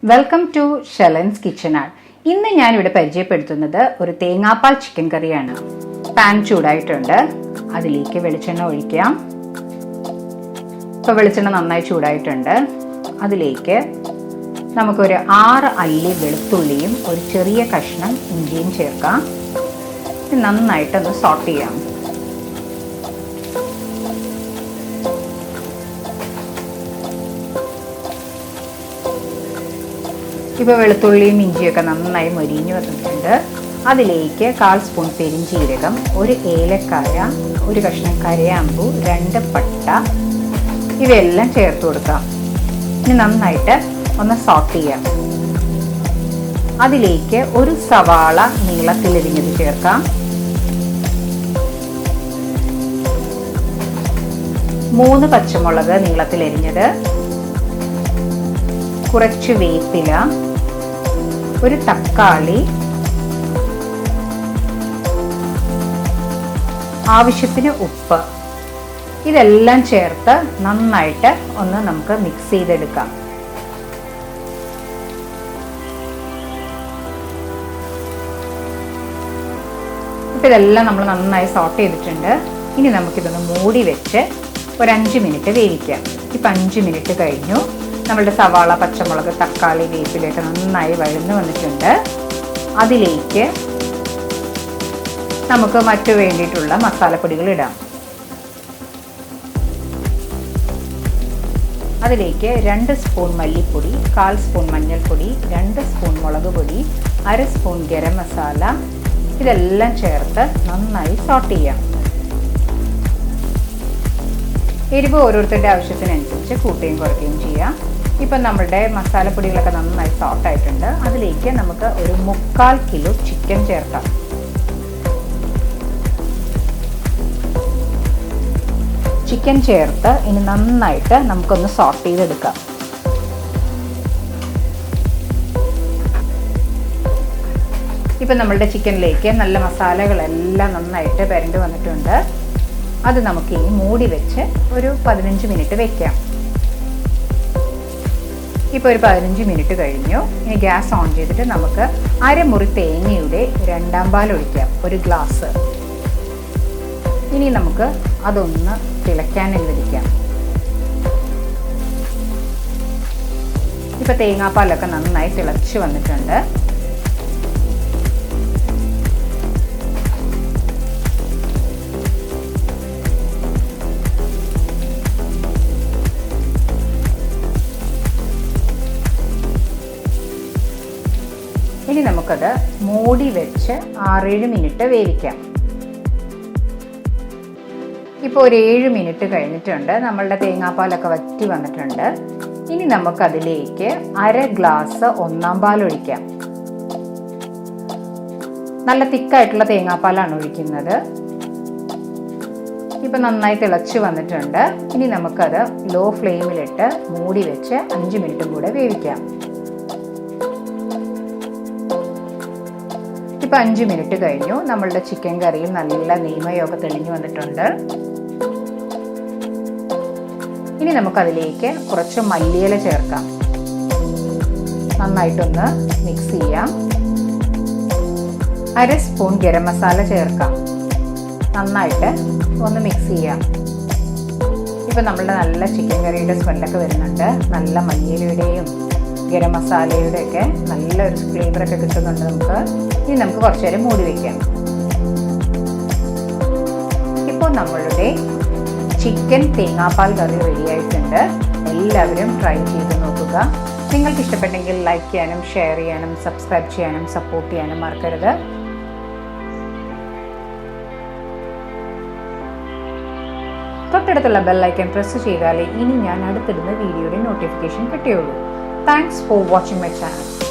Welcome to ഷെലൻസ് kitchen. ഇന്ന് ഞാനിവിടെ പരിചയപ്പെടുത്തുന്നത് ഒരു തേങ്ങാപ്പാൽ ചിക്കൻ കറിയാണ്. പാൻ ചൂടായിട്ടുണ്ട്, അതിലേക്ക് വെളിച്ചെണ്ണ ഒഴിക്കാം. ഇപ്പോൾ വെളിച്ചെണ്ണ നന്നായി ചൂടായിട്ടുണ്ട്. അതിലേക്ക് നമുക്കൊരു 6 അല്ലി വെളുത്തുള്ളിയും ഒരു ചെറിയ കഷ്ണം ഇഞ്ചിയും ചേർക്കാം. നന്നായിട്ടൊന്ന് സോട്ട് ചെയ്യാം. ഇപ്പോൾ വെളുത്തുള്ളിയും ഇഞ്ചിയൊക്കെ നന്നായി മൊരിഞ്ഞു വന്നിട്ടുണ്ട്. അതിലേക്ക് 1/4 സ്പൂൺ പെരിഞ്ചീരകം, ഒരു ഏലക്കായ, ഒരു കഷ്ണം കരയാമ്പൂ, 2 പട്ട ഇവയെല്ലാം ചേർത്ത് കൊടുക്കാം. ഇനി നന്നായിട്ട് ഒന്ന് സോട്ട് ചെയ്യാം. അതിലേക്ക് ഒരു സവാള നീളത്തിലരിഞ്ഞത് ചേർക്കാം. 3 പച്ചമുളക് നീളത്തിലരിഞ്ഞത്, കുറച്ച് വേപ്പില, ഒരു തക്കാളി, ആവശ്യത്തിന് ഉപ്പ്, ഇതെല്ലാം ചേർത്ത് നന്നായിട്ട് ഒന്ന് നമുക്ക് മിക്സ് ചെയ്തെടുക്കാം. ഇപ്പം ഇതെല്ലാം നമ്മൾ നന്നായി സോട്ട് ചെയ്തിട്ടുണ്ട്. ഇനി നമുക്കിതൊന്ന് മൂടി വെച്ച് ഒരു 5 മിനിറ്റ് വേവിക്കാം. ഇപ്പം 5 മിനിറ്റ് കഴിഞ്ഞു. നമ്മളുടെ സവാള, പച്ചമുളക്, തക്കാളി, വേപ്പിലൊക്കെ നന്നായി വഴന്നു വന്നിട്ടുണ്ട്. അതിലേക്ക് നമുക്ക് മറ്റു വേണ്ടിയിട്ടുള്ള മസാലപ്പൊടികൾ ഇടാം. അതിലേക്ക് 2 സ്പൂൺ മല്ലിപ്പൊടി, 1/4 സ്പൂൺ മഞ്ഞൾപ്പൊടി, 2 സ്പൂൺ മുളക് പൊടി, 1/2 സ്പൂൺ ഗരം മസാല, ഇതെല്ലാം ചേർത്ത് നന്നായി സോട്ട് ചെയ്യാം. എരിവ് ഓരോരുത്തരുടെ ആവശ്യത്തിനനുസരിച്ച് കൂട്ടുകയും കുറയ്ക്കുകയും ചെയ്യാം. ഇപ്പം നമ്മളുടെ മസാലപ്പൊടികളൊക്കെ നന്നായി സോട്ടായിട്ടുണ്ട്. അതിലേക്ക് നമുക്ക് ഒരു 3/4 കിലോ ചിക്കൻ ചേർക്കാം. ചിക്കൻ ചേർത്ത് ഇനി നന്നായിട്ട് നമുക്കൊന്ന് സോട്ട് ചെയ്തെടുക്കാം. ഇപ്പം നമ്മളുടെ ചിക്കനിലേക്ക് നല്ല മസാലകളെല്ലാം നന്നായിട്ട് പെരണ്ട് വന്നിട്ടുണ്ട്. അത് നമുക്ക് ഇനി മൂടി വെച്ച് ഒരു 15 മിനിറ്റ് വെക്കാം. ഇപ്പോൾ ഒരു 15 മിനിറ്റ് കഴിഞ്ഞു. ഇനി ഗ്യാസ് ഓൺ ചെയ്തിട്ട് നമുക്ക് 1/2 മുറി തേങ്ങയുടെ 2ാം പാൽ ഒഴിക്കാം, 1 ഗ്ലാസ്. ഇനി നമുക്ക് അതൊന്ന് തിളയ്ക്കാൻ അനുവദിക്കാം. ഇപ്പോൾ തേങ്ങാപ്പാലൊക്കെ നന്നായി തിളച്ച് വന്നിട്ടുണ്ട്. ഇനി നമുക്കത് മൂടി വെച്ച് 6-7 മിനിറ്റ് വേവിക്കാം. ഇപ്പോൾ ഒരു 7 മിനിറ്റ് കഴിഞ്ഞിട്ടുണ്ട്. നമ്മളുടെ തേങ്ങാപ്പാലൊക്കെ വറ്റി വന്നിട്ടുണ്ട്. ഇനി നമുക്കതിലേക്ക് 1/2 ഗ്ലാസ് 1ാം പാൽ ഒഴിക്കാം. നല്ല തിക്കായിട്ടുള്ള തേങ്ങാപ്പാലാണ് ഒഴിക്കുന്നത്. ഇപ്പം നന്നായി തിളച്ച് വന്നിട്ടുണ്ട്. ഇനി നമുക്കത് ലോ ഫ്ലെയിമിലിട്ട് മൂടി വെച്ച് 5 മിനിറ്റും കൂടെ വേവിക്കാം. ഇപ്പം 5 മിനിറ്റ് കഴിഞ്ഞു. നമ്മളുടെ ചിക്കൻ കറിയിൽ നല്ല നെയ്മയൊക്കെ തെളിഞ്ഞു വന്നിട്ടുണ്ട്. ഇനി നമുക്കതിലേക്ക് കുറച്ച് മല്ലിയില ചേർക്കാം. നന്നായിട്ടൊന്ന് മിക്സ് ചെയ്യാം. 1/2 സ്പൂൺ ഗരം മസാല ചേർക്കാം. നന്നായിട്ട് ഒന്ന് മിക്സ് ചെയ്യാം. ഇപ്പം നമ്മളുടെ നല്ല ചിക്കൻ കറിയുടെ സ്മെല്ലൊക്കെ വരുന്നുണ്ട്. നല്ല മല്ലിയിലയുടെയും ഗരം മസാലയുടെയൊക്കെ നല്ലൊരു ഫ്ലേവറൊക്കെ കിട്ടുന്നുണ്ട് നമുക്ക്. ഇനി നമുക്ക് കുറച്ച് നേരം മൂടി വയ്ക്കാം. ഇപ്പോൾ നമ്മളുടെ ചിക്കൻ തേങ്ങാപ്പാൽ കറി റെഡിയായിട്ടുണ്ട്. എല്ലാവരും ട്രൈ ചെയ്ത് നോക്കുക. നിങ്ങൾക്ക് ഇഷ്ടപ്പെട്ടെങ്കിൽ ലൈക്ക് ചെയ്യാനും ഷെയർ ചെയ്യാനും സബ്സ്ക്രൈബ് ചെയ്യാനും സപ്പോർട്ട് ചെയ്യാനും മറക്കരുത്. തൊട്ടടുത്തുള്ള ബെൽ ഐക്കൺ പ്രസ് ചെയ്താലേ ഇനി ഞാൻ അടുത്തിടുന്ന വീഡിയോയുടെ നോട്ടിഫിക്കേഷൻ കിട്ടുകയുള്ളൂ. Thanks for watching my channel.